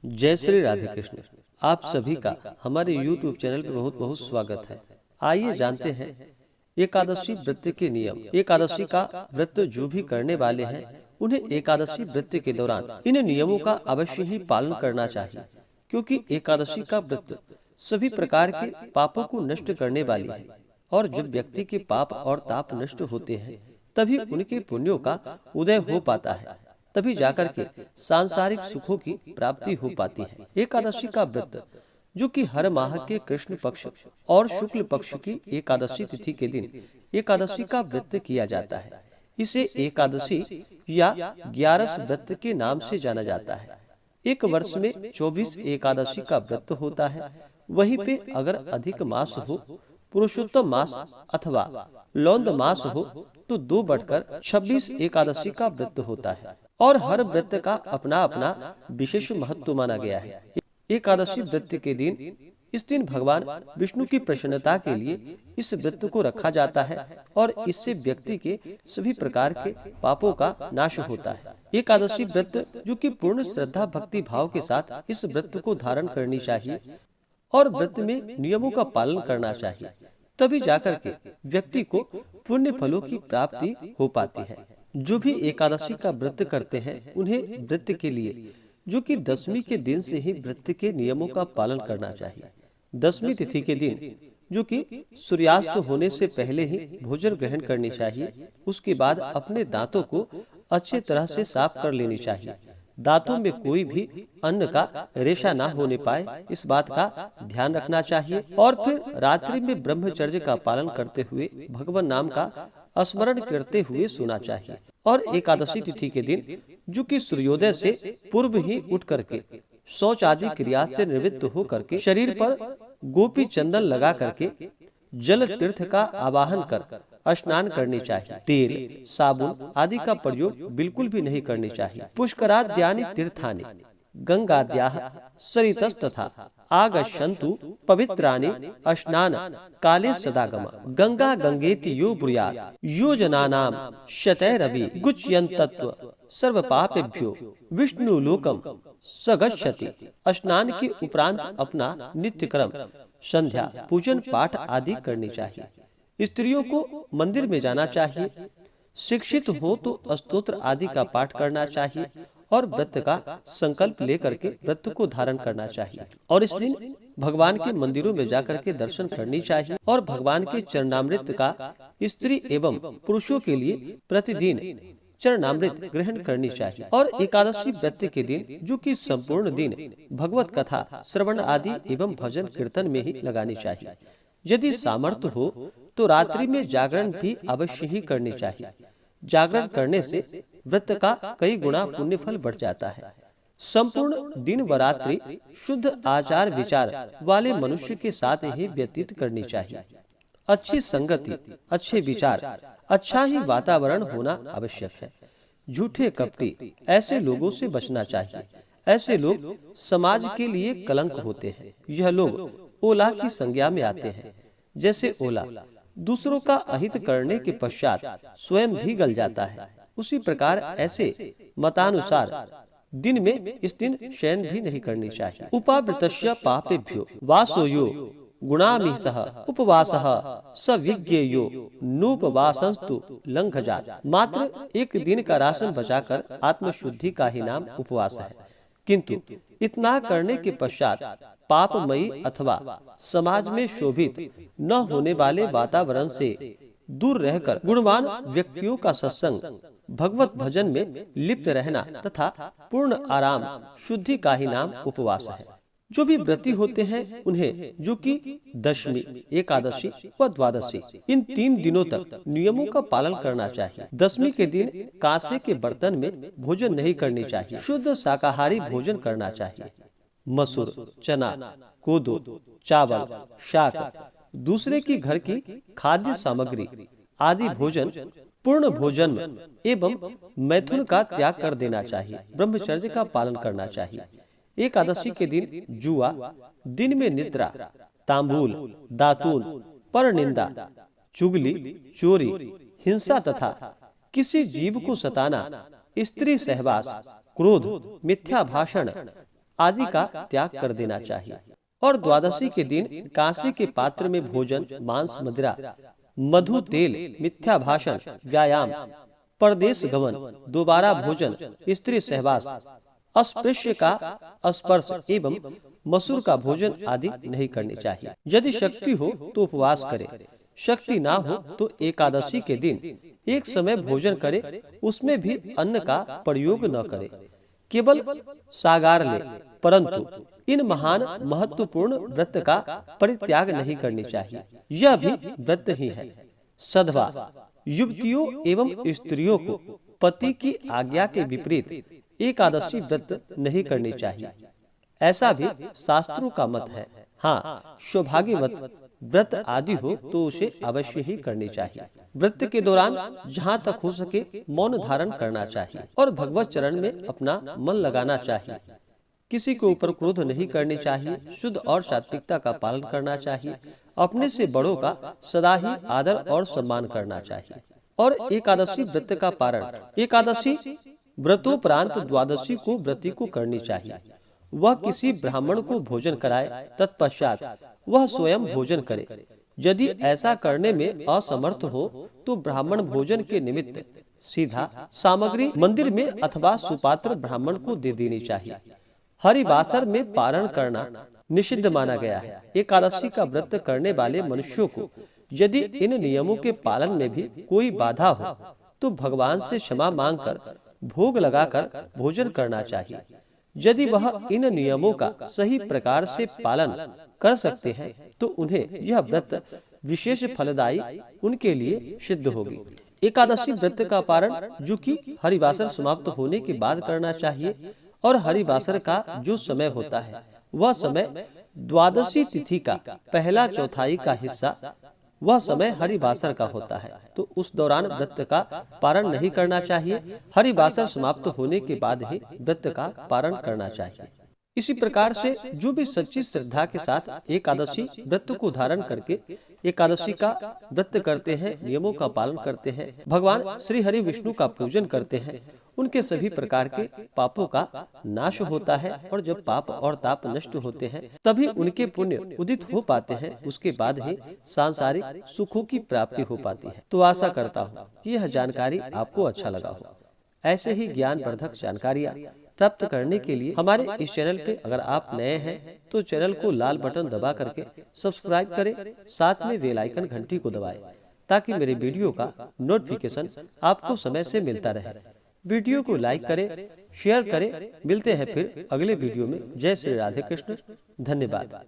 जय श्री राधे कृष्ण। आप सभी का हमारे YouTube चैनल पर बहुत बहुत स्वागत है। आइए जानते हैं एकादशी व्रत के नियम। एकादशी का व्रत जो भी करने वाले हैं उन्हें एकादशी व्रत के दौरान इन नियमों का अवश्य ही पालन करना चाहिए, क्योंकि एकादशी का व्रत सभी प्रकार के पापों को नष्ट करने वाली है। और जब व्यक्ति के पाप और ताप नष्ट होते हैं तभी उनके पुण्यों का उदय हो पाता है, तभी जाकर के सांसारिक सुखों की प्राप्ति हो पाती है। एकादशी का व्रत जो कि हर माह के कृष्ण पक्ष और शुक्ल पक्ष की एकादशी तिथि के दिन एकादशी का व्रत किया जाता है, इसे एकादशी या 11 व्रत के नाम से जाना जाता है। एक वर्ष में 24 एकादशी का व्रत होता है। वहीं पे अगर अधिक मास हो, पुरुषोत्तम मास अथवा लौंद मास हो तो 2 बढ़कर 26 एकादशी का व्रत होता है। और हर व्रत का अपना अपना विशेष महत्व माना गया है। एकादशी व्रत के दिन इस दिन भगवान विष्णु की प्रसन्नता के लिए इस व्रत को रखा जाता है और इससे व्यक्ति के सभी प्रकार के पापों का नाश होता है। एकादशी व्रत जो कि पूर्ण श्रद्धा भक्ति भाव के साथ इस व्रत को धारण करनी चाहिए और व्रत में नियमों का पालन करना चाहिए, तभी जाकर के व्यक्ति को पुण्य फलों की प्राप्ति हो पाती है। जो भी एकादशी का व्रत करते हैं उन्हें व्रत के लिए जो कि 10वीं के दिन से ही व्रत के नियमों का पालन करना चाहिए। 10वीं तिथि के दिन जो कि सूर्यास्त होने से पहले ही भोजन ग्रहण करनी चाहिए। उसके बाद अपने दांतों को अच्छे तरह से साफ कर लेनी चाहिए। दांतों में कोई भी अन्न का रेशा ना होने पाए, इस बात का ध्यान रखना चाहिए। और फिर रात्रि में ब्रह्मचर्य का पालन करते हुए भगवान नाम का स्मरण करते हुए सोना चाहिए। और एकादशी तिथि के दिन जो कि सूर्योदय से पूर्व ही उठ करके शौच आदि क्रिया से निवृत्त हो करके शरीर पर गोपी चंदन लगा करके जल तीर्थ का आवाहन कर स्नान करनी चाहिए। तेल साबुन आदि का प्रयोग बिल्कुल भी नहीं करनी चाहिए। पुष्कराद्यानि तीर्थानि गंगाद्याः सरितस्तथा आगच्छन्तु पवित्राणि स्नान काले सदागम। गंगा गंगेति यो ब्रूयात् यो जनानां शतैरपि गुच्यन्तत्व सर्व पापेभ्यो विष्णु लोकम स गच्छति। स्नान के उपरांत अपना नित्य क्रम संध्या पूजन पाठ आदि करनी चाहिए। स्त्रियों को मंदिर में जाना चाहिए। शिक्षित हो तो स्तोत्र आदि का पाठ करना चाहिए और व्रत का संकल्प लेकर के व्रत को धारण करना चाहिए। और इस दिन भगवान के मंदिरों में जाकर के दर्शन करनी चाहिए और भगवान के चरणामृत का स्त्री एवं पुरुषों के लिए प्रतिदिन चरणामृत ग्रहण करनी चाहिए। और एकादशी व्रत के दिन जो कि संपूर्ण दिन भगवत कथा श्रवण आदि एवं भजन कीर्तन में ही लगानी चाहिए। यदि सामर्थ्य हो तो रात्रि में जागरण भी अवश्य ही करनी चाहिए। जागरण करने से व्रत का कई गुना पुण्य फल बढ़ जाता है। संपूर्ण दिन व रात्रि शुद्ध आचार विचार वाले मनुष्य के साथ ही व्यतीत करनी चाहिए। अच्छी संगति, अच्छे विचार, अच्छा ही वातावरण होना आवश्यक है। झूठे कपटी ऐसे लोगों से बचना चाहिए। ऐसे लोग समाज के लिए कलंक होते हैं। यह लोग ओला की संज्ञा में आते हैं। जैसे ओला दूसरों का अहित करने के पश्चात स्वयं भी गल जाता है, उसी प्रकार ऐसे मतानुसार दिन में इस दिन शयन भी नहीं करनी चाहिए। उपावृतस्य पापेभ्यो वासोयो गुणामीसः उपवासः सविज्ञेयो नोपवासंस्तु लंघजात। मात्र एक दिन का राशन बचाकर आत्मशुद्धि का ही नाम उपवास है, किंतु इतना करने के पश्चात पापमयी अथवा समाज में शोभित न होने वाले वातावरण से दूर रहकर गुणवान व्यक्तियों का सत्संग, भगवत भजन में लिप्त रहना तथा पूर्ण आराम शुद्धि का ही नाम उपवास है। जो भी व्रती होते हैं उन्हें जो कि 10वीं एकादशी व द्वादशी इन 3 दिनों तक नियमों का पालन करना चाहिए। 10वीं के दिन कांसे के बर्तन में भोजन नहीं करनी चाहिए। शुद्ध शाकाहारी भोजन करना चाहिए। मसूर, चना, कोदो, चावल, शाक, दूसरे की घर की खाद्य सामग्री आदि भोजन पूर्ण भोजन एवं मैथुन का त्याग कर देना चाहिए। ब्रह्मचर्य का पालन करना चाहिए। एकादशी के दिन जुआ, दिन में निद्रा, तांबूल, दातून, परनिंदा, चुगली, चोरी, हिंसा तथा किसी जीव को सताना, स्त्री सहवास, क्रोध, मिथ्या भाषण, आदि का त्याग कर देना चाहिए। और द्वादशी के दिन कांसे के पात्र में भोजन, मांस, मदिरा, मधु, तेल, मिथ्या भाषण, व्यायाम, परदेश गमन, दोबारा भोजन, स्त्री सहवास, अस्पृश्य का स्पर्श एवं मसूर का भोजन आदि नहीं करनी चाहिए। यदि शक्ति हो तो उपवास करे, शक्ति ना हो तो एकादशी के दिन एक समय भोजन करे, उसमें भी अन्न का प्रयोग न करे, केवल सागार ले। परंतु इन महान महत्वपूर्ण व्रत का परित्याग नहीं करनी चाहिए। यह भी व्रत ही है। सधवा युवतियों एवं स्त्रियों को पति की आज्ञा के विपरीत एकादशी व्रत नहीं करनी चाहिए, ऐसा भी शास्त्रों का मत है। हाँ, सौभाग्यवत व्रत आदि हो तो उसे अवश्य ही करनी चाहिए। व्रत के दौरान जहाँ तक हो सके मौन धारण करना चाहिए और भगवत चरण में अपना मन लगाना चाहिए। किसी के ऊपर क्रोध नहीं करनी चाहिए, शुद्ध और सात्विकता का पालन करना चाहिए। अपने से बड़ों का सदा ही आदर और सम्मान करना चाहिए। और एकादशी व्रत का पारण, एकादशी व्रतोपरांत द्वादशी को व्रती को करनी चाहिए। वह किसी ब्राह्मण को भोजन कराए, तत्पश्चात वह स्वयं भोजन करे। यदि ऐसा करने में असमर्थ हो तो ब्राह्मण भोजन के निमित्त सीधा सामग्री मंदिर में अथवा सुपात्र ब्राह्मण को दे देनी चाहिए। हरिवासर में पारण करना निषिद्ध माना गया है। एकादशी का व्रत करने वाले मनुष्यों को यदि इन नियमों के पालन में भी कोई बाधा हो तो भगवान से क्षमा मांगकर भोग लगाकर भोजन करना चाहिए। यदि वह इन नियमों का सही प्रकार से पालन कर सकते हैं तो उन्हें यह व्रत विशेष फलदायी उनके लिए सिद्ध होगी। एकादशी व्रत का पारण जो कि हरिवासर समाप्त होने के बाद करना चाहिए और हरिवासर का जो समय होता है वह समय द्वादशी तिथि का पहला चौथाई का हिस्सा, वह समय हरिवासर का होता है, तो उस दौरान व्रत का पारण नहीं करना चाहिए। हरिवासर समाप्त होने के बाद ही व्रत का पारण करना चाहिए। इसी प्रकार से जो भी सच्ची श्रद्धा के साथ एकादशी व्रत को धारण करके एकादशी का व्रत करते हैं, नियमों का पालन करते हैं, भगवान श्री हरि विष्णु का पूजन करते हैं, उनके सभी प्रकार के पापों का नाश होता है। और जब पाप और ताप नष्ट होते हैं तभी उनके पुण्य उदित हो पाते हैं। उसके बाद ही सांसारिक सुखों की प्राप्ति हो पाती है। तो आशा करता हूँ कि यह जानकारी आपको अच्छा लगा हो। ऐसे ही ज्ञानवर्धक जानकारियाँ प्राप्त करने के लिए हमारे इस चैनल पे अगर आप नए हैं तो चैनल को लाल बटन दबा करके सब्सक्राइब करें, साथ में बेल आइकन घंटी को दबाएं ताकि मेरे वीडियो का नोटिफिकेशन आपको समय से मिलता रहे। वीडियो को लाइक करें, शेयर करें। मिलते हैं फिर अगले वीडियो में। जय श्री राधे कृष्ण। धन्यवाद।